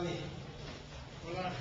Tony. Hola.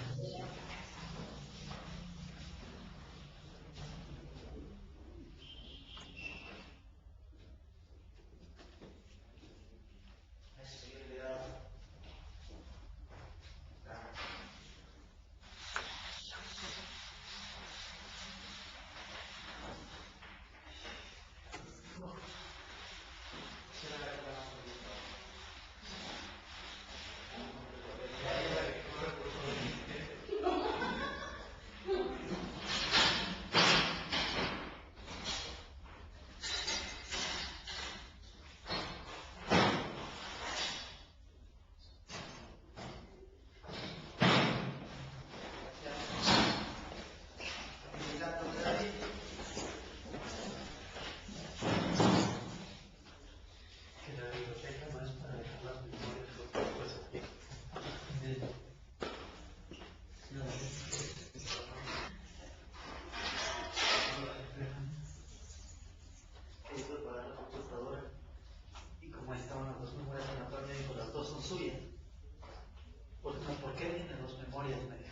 ¿Por qué vienen dos memorias? Me dijo.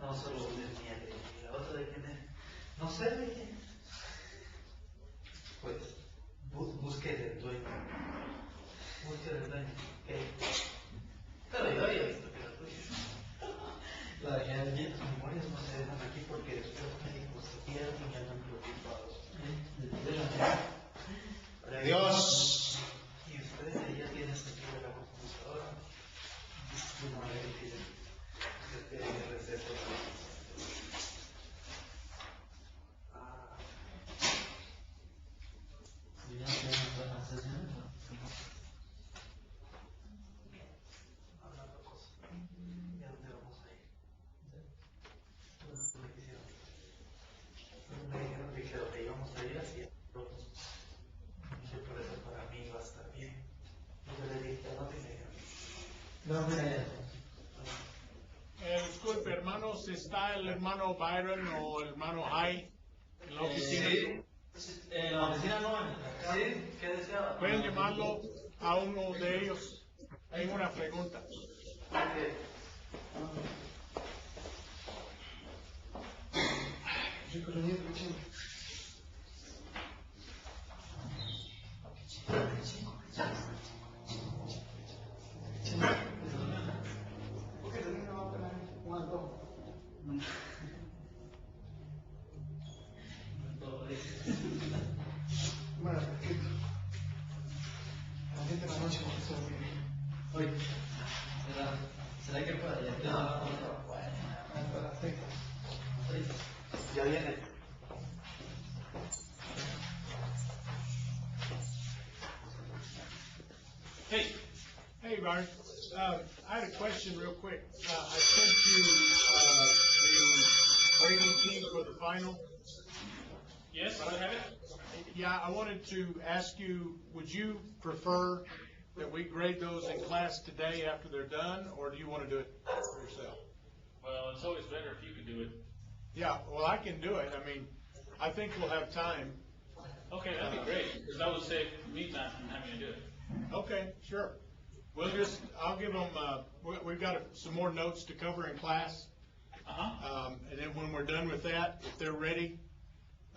No solo de mía, y la otra de quién es. No sé de quién es. Pues busque del dueño. Busque del dueño. Pero yo había visto que era tuya. La dejé bien, tus memorias no se dejan aquí porque después los médicos se pierden y andan preocupados. Adiós. Y usted ya tiene sentido de la computadora. No me difícil. Receso. Hablando cosas. ¿Y a dónde vamos a ir? Me dijeron que íbamos a ir así. Dije, por eso para mí va a estar bien. Yo le dije, ¿a dónde me dijeron? Disculpe, hermanos, ¿está el hermano Byron o el hermano Hay en la oficina? Sí. En la oficina no, en la casa. Sí, ¿qué deseaba? ¿Pueden llamarlo a uno de ellos? Tengo una pregunta. Oye, ¿será que pueda ya? No, ya viene. Hey, Byron. I had a question real quick. I sent you the grading team for the final. Yes, I have it. Yeah, I wanted to ask you, would you prefer that we grade those in class today after they're done, or do you want to do it for yourself? Well, it's always better if you could do it. Yeah, well, I can do it. I mean, I think we'll have time. Okay, that'd be great, because that would save me time from having to do it. Okay, sure. I'll give them, we've got some more notes to cover in class. And then when we're done with that, if they're ready,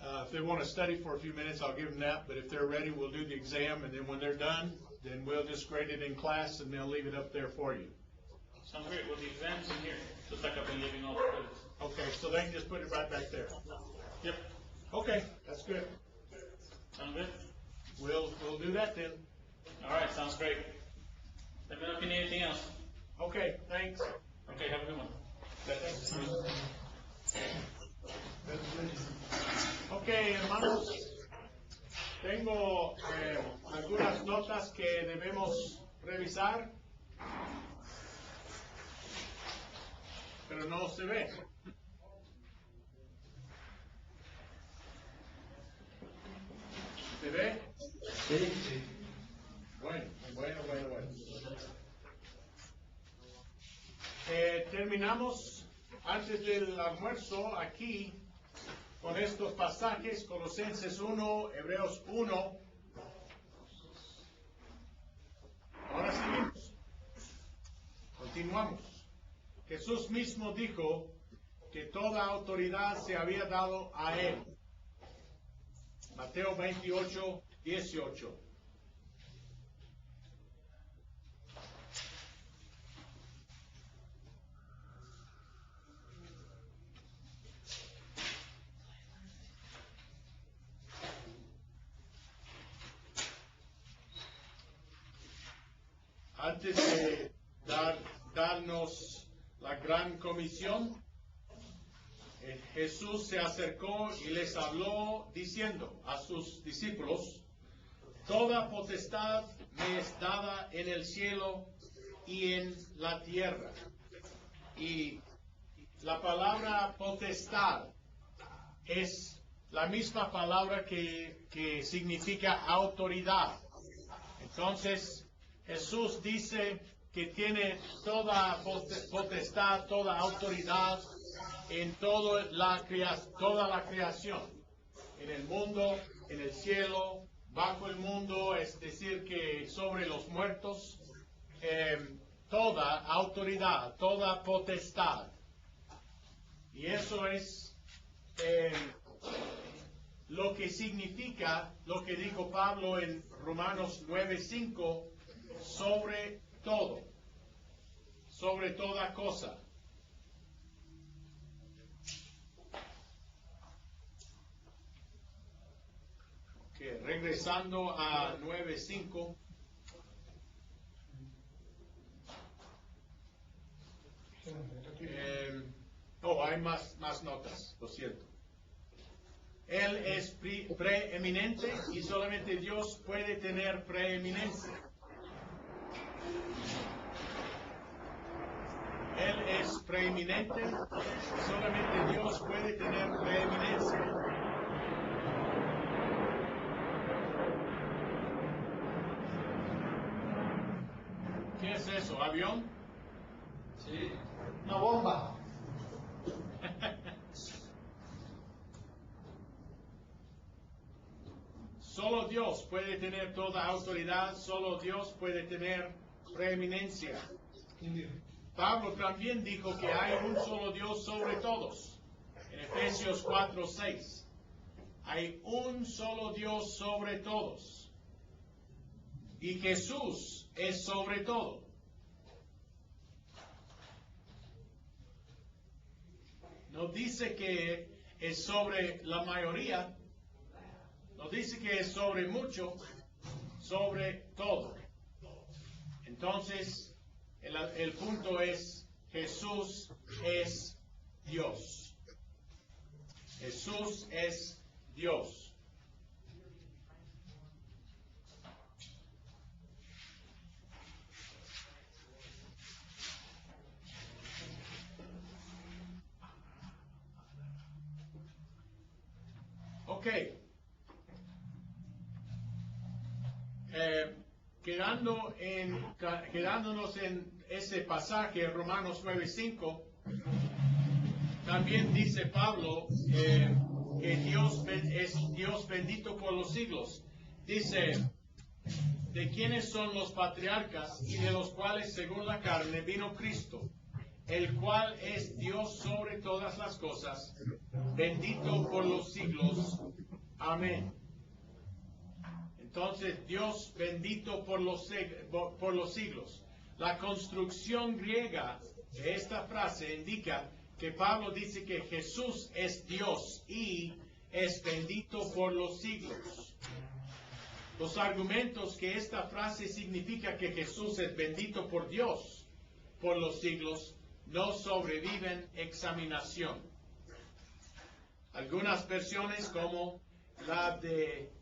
if they want to study for a few minutes, I'll give them that. But if they're ready, we'll do the exam. And then when they're done, then we'll just grade it in class and they'll leave it up there for you. Sounds great. Well, the exam's in here, just like I've been leaving all the credits. Okay, so they can just put it right back there. Yep. Okay, that's good. Sound good? We'll do that then. All right, sounds great. Let me know if you need anything else. Okay, thanks. Okay, have a good one. Okay, hermanos, tengo algunas notas que debemos revisar, pero no se ve. ¿Se ve? Sí. Bueno. Terminamos antes del almuerzo aquí con estos pasajes, Colosenses 1, Hebreos 1. Ahora seguimos. Continuamos. Jesús mismo dijo que toda autoridad se había dado a Él. Mateo 28, 18. Antes de darnos la gran comisión, Jesús se acercó y les habló diciendo a sus discípulos: toda potestad me es dada en el cielo y en la tierra. Y la palabra potestad es la misma palabra que significa autoridad. Entonces, Jesús dice que tiene toda potestad, toda autoridad en toda la creación, en el mundo, en el cielo, bajo el mundo, es decir, que sobre los muertos, toda autoridad, toda potestad. Y eso es lo que significa lo que dijo Pablo en Romanos 9:5, sobre todo, sobre toda cosa. Okay, regresando a 9:5. Hay más notas, lo siento. Él es preeminente y solamente Dios puede tener preeminencia. Él es preeminente y solamente Dios puede tener preeminencia. ¿Qué es eso? ¿Avión? Sí. Una bomba. Solo Dios puede tener toda autoridad, solo Dios puede tener preeminencia. Pablo también dijo que hay un solo Dios sobre todos. En Efesios 4:6. Hay un solo Dios sobre todos. Y Jesús es sobre todo. No dice que es sobre la mayoría. No dice que es sobre mucho, sobre todo. Entonces, el punto es, Jesús es Dios. Jesús es Dios. Ok. Quedándonos en ese pasaje, Romanos 9:5, también dice Pablo que Dios es Dios bendito por los siglos. Dice, de quienes son los patriarcas y de los cuales según la carne vino Cristo, el cual es Dios sobre todas las cosas, bendito por los siglos. Amén. Entonces, Dios bendito por los siglos. La construcción griega de esta frase indica que Pablo dice que Jesús es Dios y es bendito por los siglos. Los argumentos que esta frase significa que Jesús es bendito por Dios por los siglos no sobreviven examinación. Algunas versiones, como la de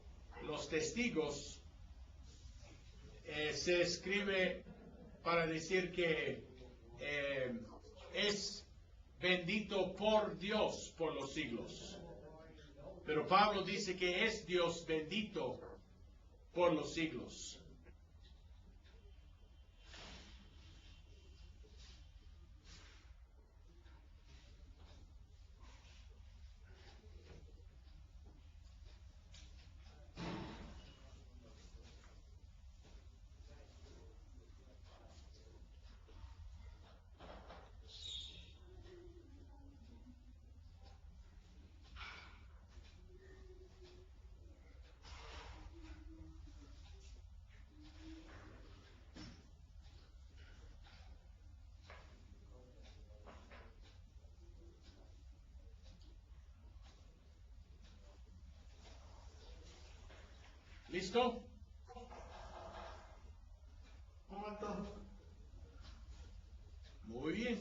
los testigos, se escribe para decir que es bendito por Dios por los siglos. Pero Pablo dice que es Dios bendito por los siglos. ¿Listo? Un momento. Muy bien.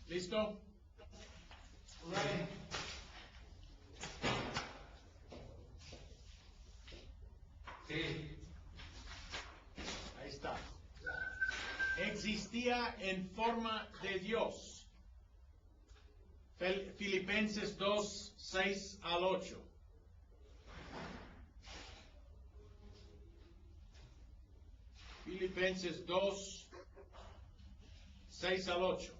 ¿Listo? Ready. Sí. Ahí está. Existía en forma de Dios. Filipenses 2, 6 al 8. Filipenses 2, 6 al 8.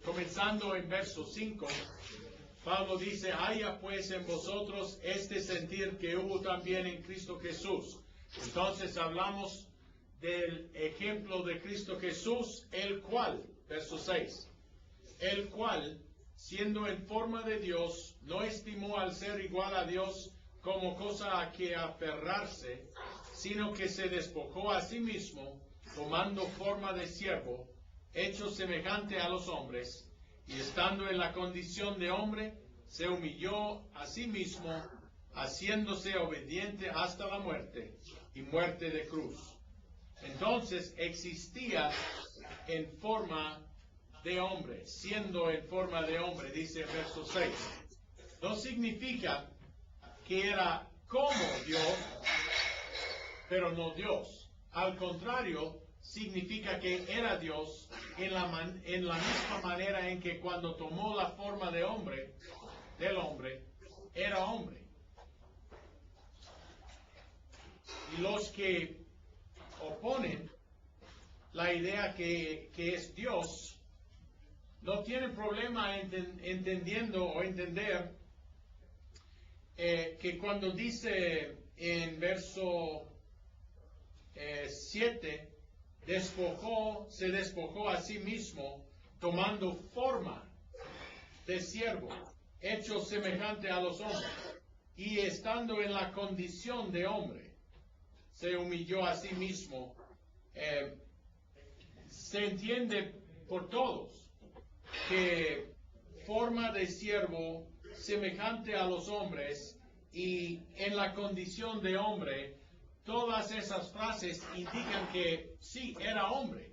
Comenzando en verso 5, Pablo dice, haya pues en vosotros este sentir que hubo también en Cristo Jesús. Entonces hablamos del ejemplo de Cristo Jesús, el cual, verso 6, el cual, siendo en forma de Dios, no estimó al ser igual a Dios como cosa a que aferrarse, sino que se despojó a sí mismo, tomando forma de siervo, hecho semejante a los hombres, y estando en la condición de hombre, se humilló a sí mismo, haciéndose obediente hasta la muerte, y muerte de cruz. Entonces existía en forma de hombre, siendo en forma de hombre, dice el verso 6. No significa que era como Dios, pero no Dios. Al contrario, significa que era Dios en la misma manera en que cuando tomó la forma de hombre, del hombre, era hombre. Y los que oponen la idea que es Dios, no tienen problema entendiendo o entender que cuando dice en verso 7, se despojó a sí mismo, tomando forma de siervo, hecho semejante a los hombres, y estando en la condición de hombre, se humilló a sí mismo. Se entiende por todos que forma de siervo, semejante a los hombres, y en la condición de hombre, todas esas frases indican que sí, era hombre.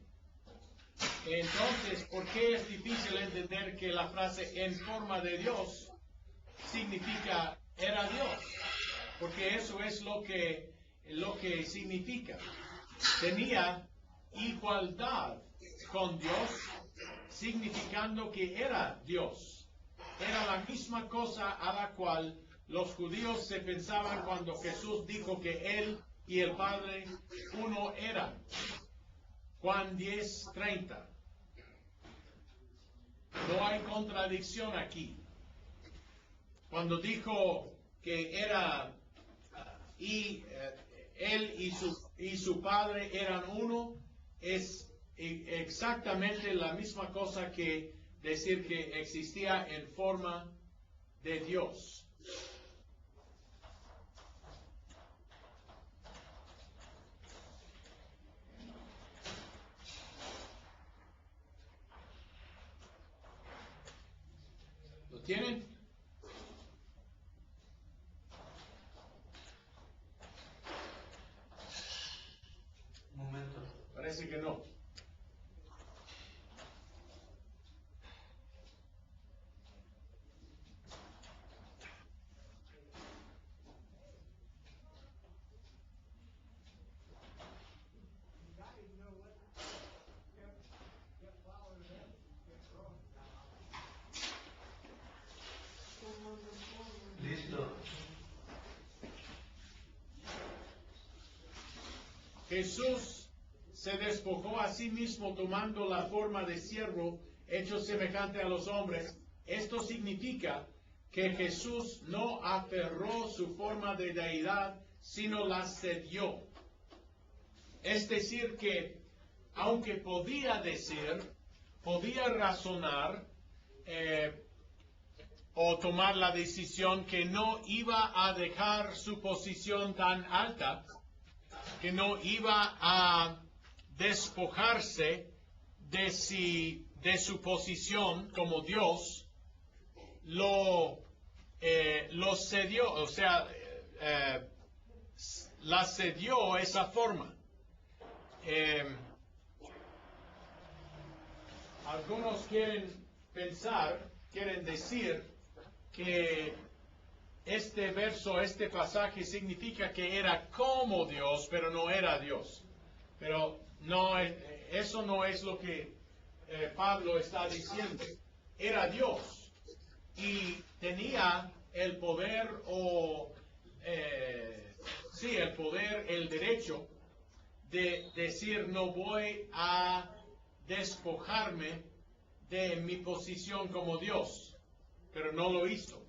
Entonces, ¿por qué es difícil entender que la frase en forma de Dios significa era Dios? Porque eso es lo que significa. Tenía igualdad con Dios, significando que era Dios. Era la misma cosa a la cual los judíos se pensaban cuando Jesús dijo que Él y el Padre uno eran. Juan 10:30. No hay contradicción aquí. Cuando dijo que era Él y su Padre eran uno, es exactamente la misma cosa que decir que existía en forma de Dios. ¿Lo tienen? Un momento. Parece que no. Listo. Jesús se despojó a sí mismo tomando la forma de siervo, hecho semejante a los hombres. Esto significa que Jesús no aferró su forma de deidad, sino la cedió. Es decir, que aunque podía decir, podía razonar o tomar la decisión que no iba a dejar su posición tan alta, que no iba a despojarse de su posición como Dios, lo cedió, o sea, la cedió esa forma. Algunos quieren decir que este verso, este pasaje significa que era como Dios, pero no era Dios. Pero no, eso no es lo que Pablo está diciendo. Era Dios y tenía el poder el poder, el derecho de decir no voy a despojarme de mi posición como Dios, pero no lo hizo.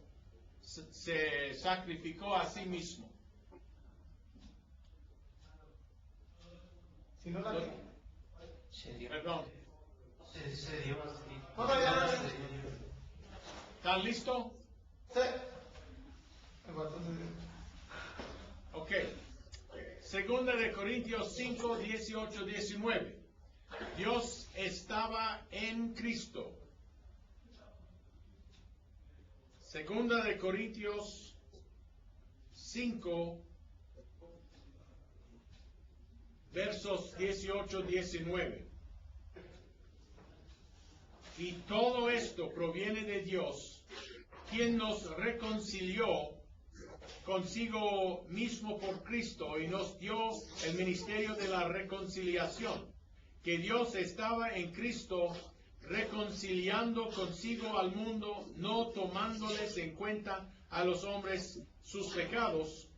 Se sacrificó a sí mismo. Si no la Perdón. se dio así. No, ya. ¿Están listos? Sí. Ok. Segunda de Corintios 5, 18, 19. Dios estaba en Cristo. Segunda de Corintios 5, versos 18, 19. Y todo esto proviene de Dios, quien nos reconcilió consigo mismo por Cristo y nos dio el ministerio de la reconciliación, que Dios estaba en Cristo reconciliando consigo al mundo, no tomándoles en cuenta a los hombres sus pecados,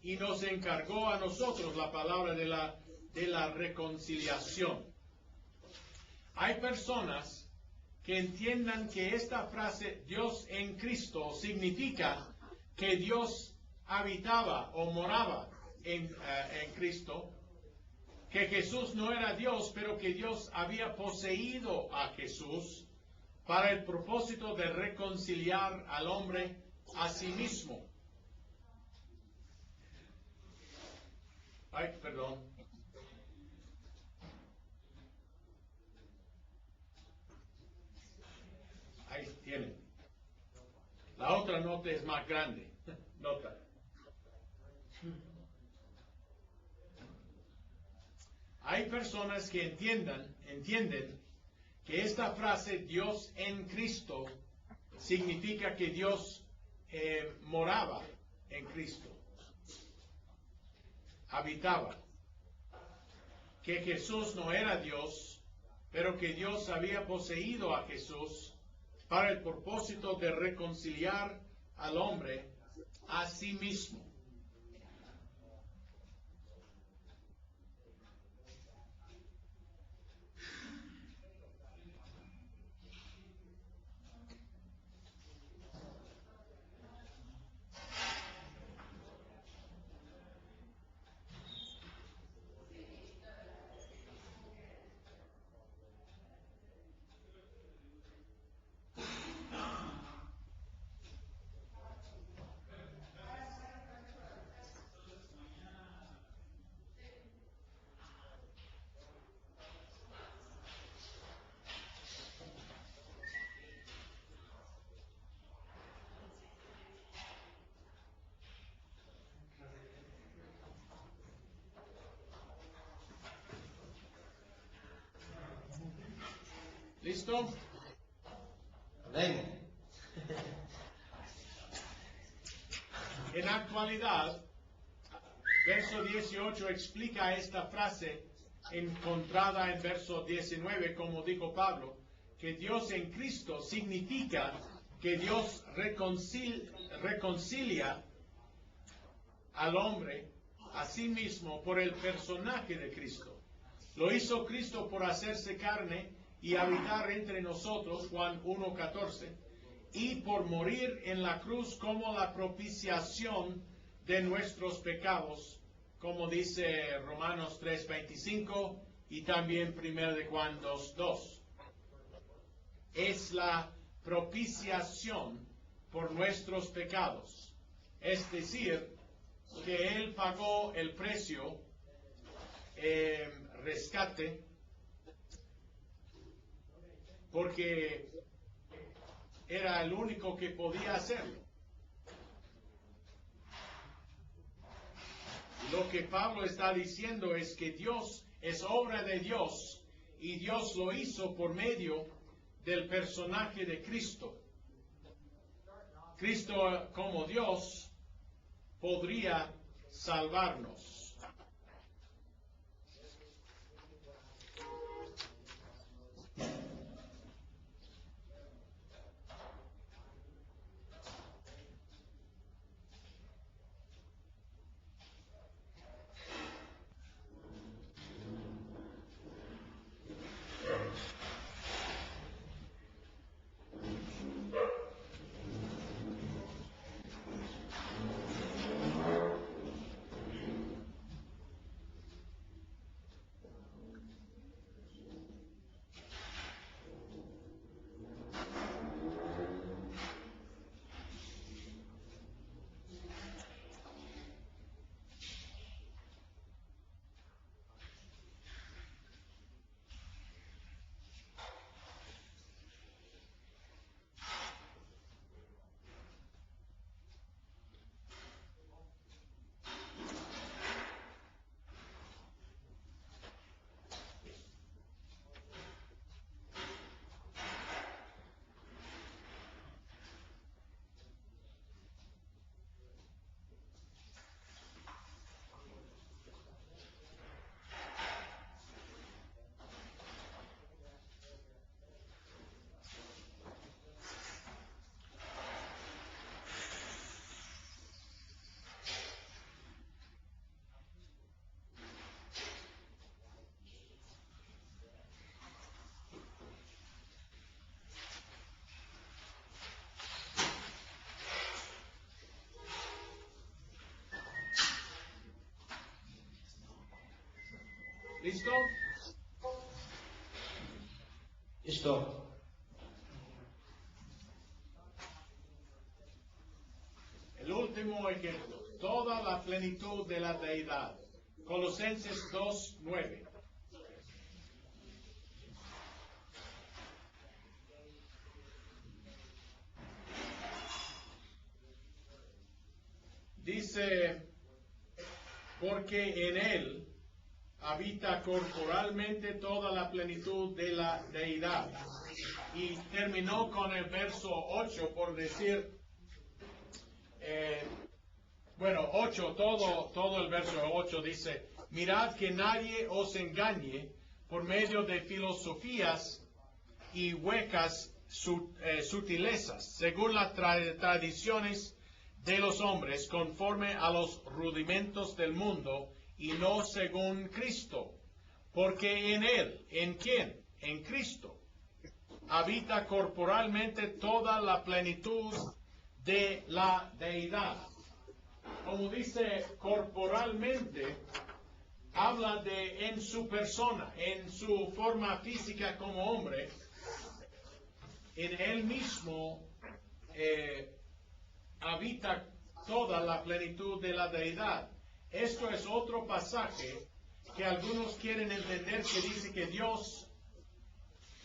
y nos encargó a nosotros la palabra de la reconciliación. Hay personas que entiendan que esta frase Dios en Cristo significa que Dios habitaba o moraba en Cristo, que Jesús no era Dios, pero que Dios había poseído a Jesús para el propósito de reconciliar al hombre a sí mismo. Ay, perdón. Ahí tienen. La otra nota es más grande. Nota. Hay personas que entienden que esta frase Dios en Cristo significa que Dios moraba en Cristo, habitaba, que Jesús no era Dios, pero que Dios había poseído a Jesús para el propósito de reconciliar al hombre a sí mismo. ¿Listo? Amén. En la actualidad, verso 18 explica esta frase encontrada en verso 19, como dijo Pablo, que Dios en Cristo significa que Dios reconcilia al hombre a sí mismo por el personaje de Cristo. Lo hizo Cristo por hacerse carne y habitar entre nosotros, Juan 1:14, y por morir en la cruz como la propiciación de nuestros pecados, como dice Romanos 3:25 y también 1 de Juan 2:2. Es la propiciación por nuestros pecados, es decir, que Él pagó el precio, rescate, porque era el único que podía hacerlo. Lo que Pablo está diciendo es que Dios es obra de Dios y Dios lo hizo por medio del personaje de Cristo. Cristo como Dios podría salvarnos. ¿Listo? Listo. El último ejemplo, toda la plenitud de la deidad. Colosenses 2:9. Dice, porque en Él habita corporalmente toda la plenitud de la deidad. Y terminó con el verso 8 por decir, 8, todo el verso 8 dice, mirad que nadie os engañe por medio de filosofías y huecas sutilezas, según las tradiciones de los hombres, conforme a los rudimentos del mundo, y no según Cristo. Porque en Él, ¿en quién? En Cristo, habita corporalmente toda la plenitud de la deidad. Como dice corporalmente, habla de en su persona, en su forma física como hombre, en Él mismo habita toda la plenitud de la deidad. Esto es otro pasaje que algunos quieren entender que dice que Dios,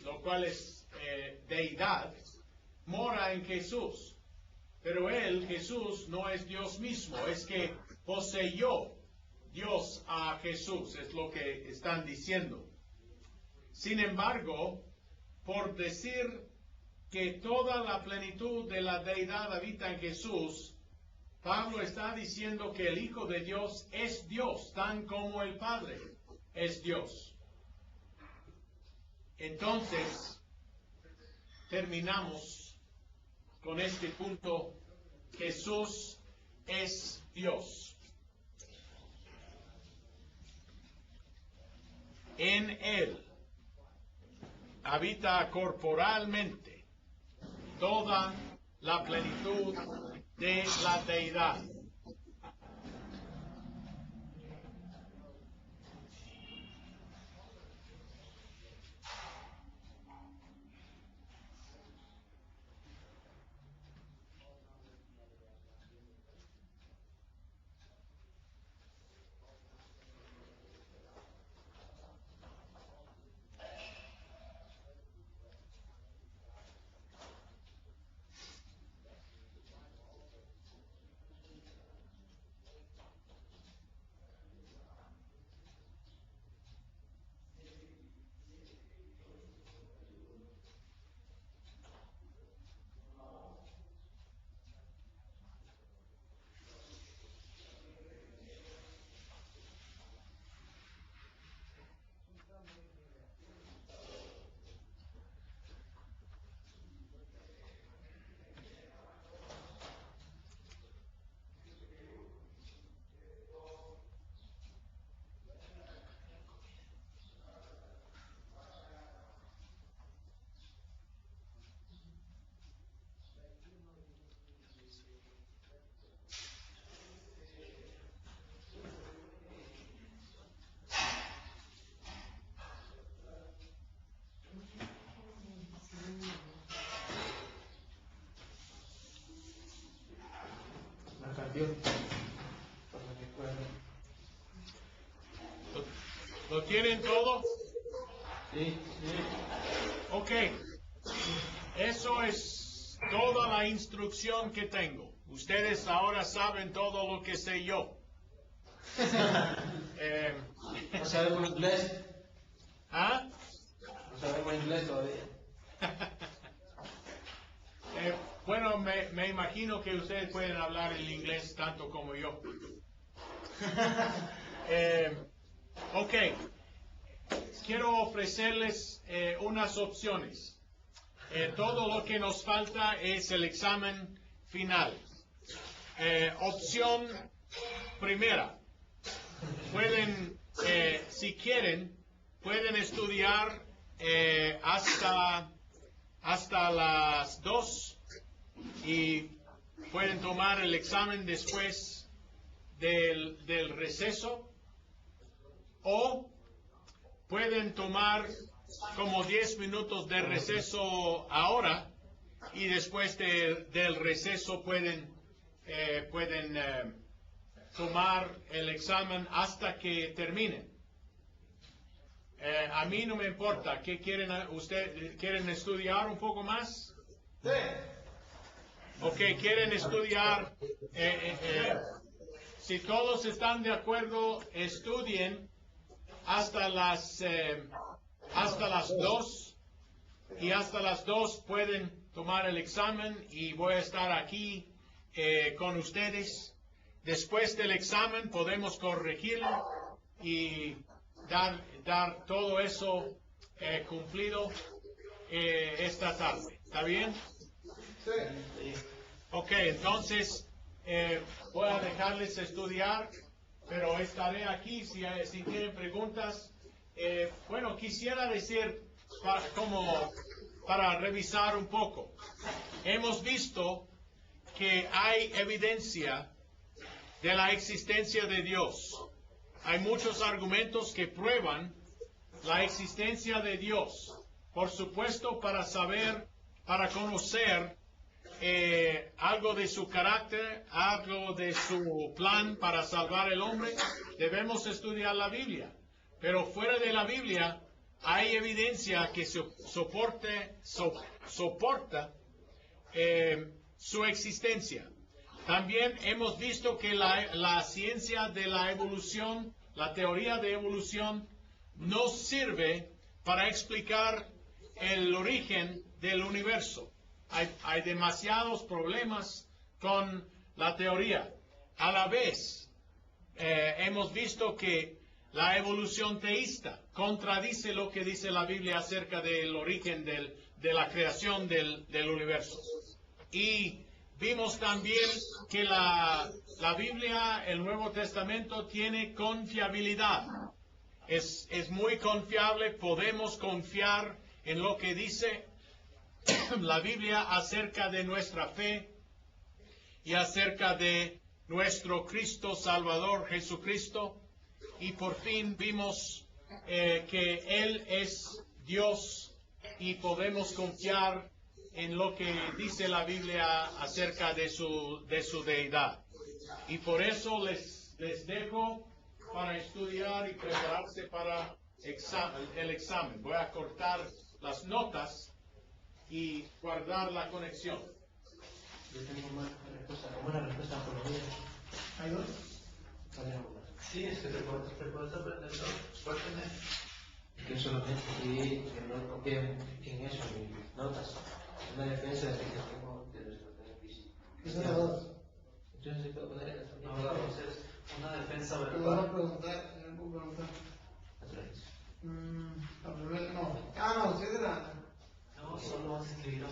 lo cual es deidad, mora en Jesús. Pero Él, Jesús, no es Dios mismo, es que poseyó Dios a Jesús, es lo que están diciendo. Sin embargo, por decir que toda la plenitud de la deidad habita en Jesús, Pablo está diciendo que el Hijo de Dios es Dios, tan como el Padre es Dios. Entonces, terminamos con este punto. Jesús es Dios. En Él habita corporalmente toda la plenitud de la deidad. La canción. Para que puedan. ¿Lo tienen todo? Sí, Ok. Eso es toda la instrucción que tengo. Ustedes ahora saben todo lo que sé yo. No sabemos inglés. ¿Ah? No sabemos inglés todavía. Bueno, me imagino que ustedes pueden hablar el inglés tanto como yo. Ok. Quiero ofrecerles unas opciones. Todo lo que nos falta es el examen final. Opción primera. Pueden, si quieren, pueden estudiar hasta las 2 y pueden tomar el examen después del receso, o pueden tomar como 10 minutos de receso ahora y después del receso pueden tomar el examen hasta que terminen. A mí no me importa. ¿Qué quieren? ¿Ustedes quieren estudiar un poco más? Sí. Ok, quieren estudiar. Si todos están de acuerdo, estudien hasta las 2, y hasta las 2 pueden tomar el examen y voy a estar aquí con ustedes. Después del examen podemos corregirlo y dar todo eso cumplido esta tarde. ¿Está bien? Sí. Ok, entonces voy a dejarles estudiar, pero estaré aquí si tienen preguntas. Bueno, quisiera decir, para revisar un poco, hemos visto que hay evidencia de la existencia de Dios. Hay muchos argumentos que prueban la existencia de Dios. Por supuesto, para conocer algo de su carácter, algo de su plan para salvar el hombre, debemos estudiar la Biblia. Pero fuera de la Biblia hay evidencia que soporta su existencia. También hemos visto que la ciencia de la evolución, la teoría de evolución, no sirve para explicar el origen del universo. Hay demasiados problemas con la teoría. A la vez, hemos visto que la evolución teísta contradice lo que dice la Biblia acerca del origen de la creación del universo. Y vimos también que la Biblia, el Nuevo Testamento, tiene confiabilidad. Es muy confiable, podemos confiar en lo que dice la Biblia acerca de nuestra fe y acerca de nuestro Cristo Salvador Jesucristo. Y por fin vimos que Él es Dios y podemos confiar en lo que dice la Biblia acerca de su deidad. Y por eso les dejo para estudiar y prepararse para el examen. Voy a cortar las notas y guardar la conexión. Yo tengo una respuesta por lo menos. ¿Hay dos? Sí, es que te puedes aprender todo. Suéltame. Que solamente escribí que no copié en eso mis notas. Una defensa de que tengo de desorden físico. ¿Qué son las dos? Entonces se puede poner en esta. No, entonces, una defensa Te voy a verbal. preguntar, no puedo preguntar. Atrás. La primera, no. Ah, no, usted era. No, solo vas a escribir